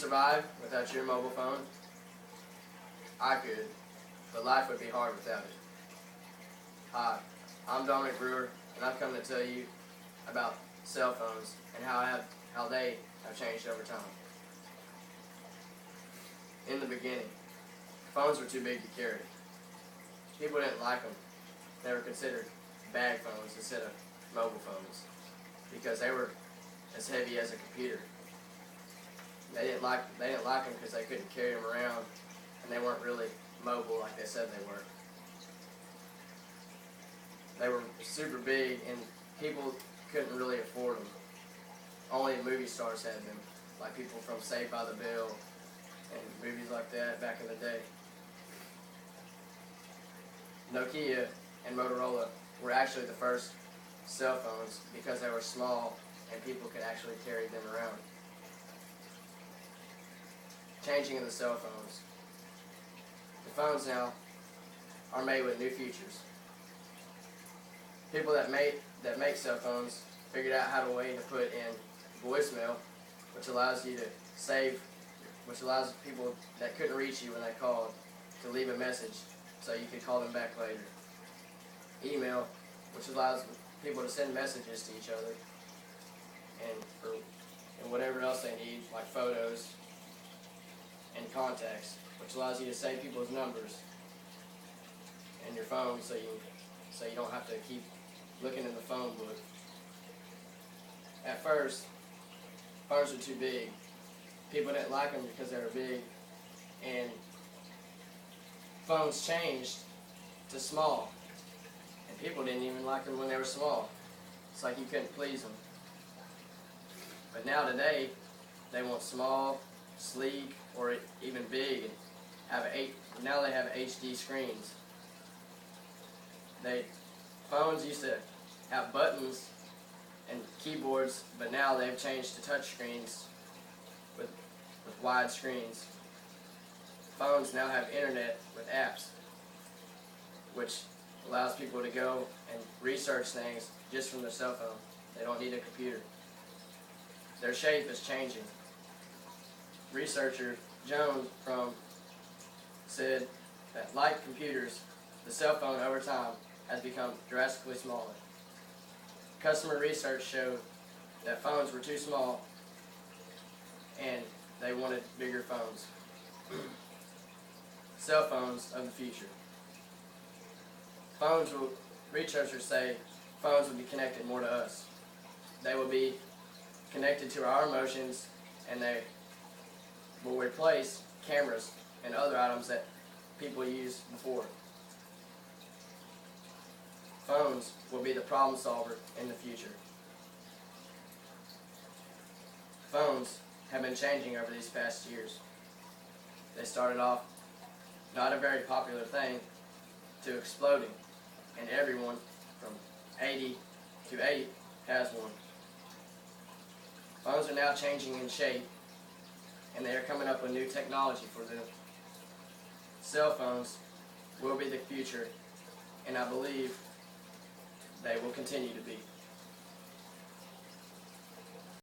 survive without your mobile phone? I could, but life would be hard without it. Hi, I'm Dominic Brewer, and I've come to tell you about cell phones and how they have changed over time. In the beginning, phones were too big to carry. People didn't like them. They were considered bag phones instead of mobile phones because they were as heavy as a computer. They didn't like them because they couldn't carry them around, and they weren't really mobile like they said they were. They were super big, and people couldn't really afford them. Only movie stars had them, like people from Saved by the Bell and movies like that back in the day. Nokia and Motorola were actually the first cell phones because they were small and people could actually carry them around. Changing in the cell phones. The phones now are made with new features. People that make cell phones figured out how to put in voicemail, which allows people that couldn't reach you when they called to leave a message so you could call them back later. Email, which allows people to send messages to each other and whatever else they need, like photos, and contacts, which allows you to save people's numbers in your phone so you don't have to keep looking in the phone book. At first, phones were too big. People didn't like them because they were big, and phones changed to small, and people didn't even like them when they were small. It's like you couldn't please them. But now today, they want small, sleek, or even big, and now they have HD screens. Phones used to have buttons and keyboards, but now they've changed to touch screens with wide screens. Phones now have internet with apps, which allows people to go and research things just from their cell phone. They don't need a computer. Their shape is changing. Researcher Jones said that, like computers, the cell phone over time has become drastically smaller. Customer research showed that phones were too small and they wanted bigger phones. Cell phones of the future. Researchers say phones will be connected more to us. They will be connected to our emotions, and they will replace cameras and other items that people used before. Phones will be the problem solver in the future. Phones have been changing over these past years. They started off not a very popular thing to exploding, and everyone from 80 to 8 has one. Phones are now changing in shape, and they are coming up with new technology for them. Cell phones will be the future, and I believe they will continue to be.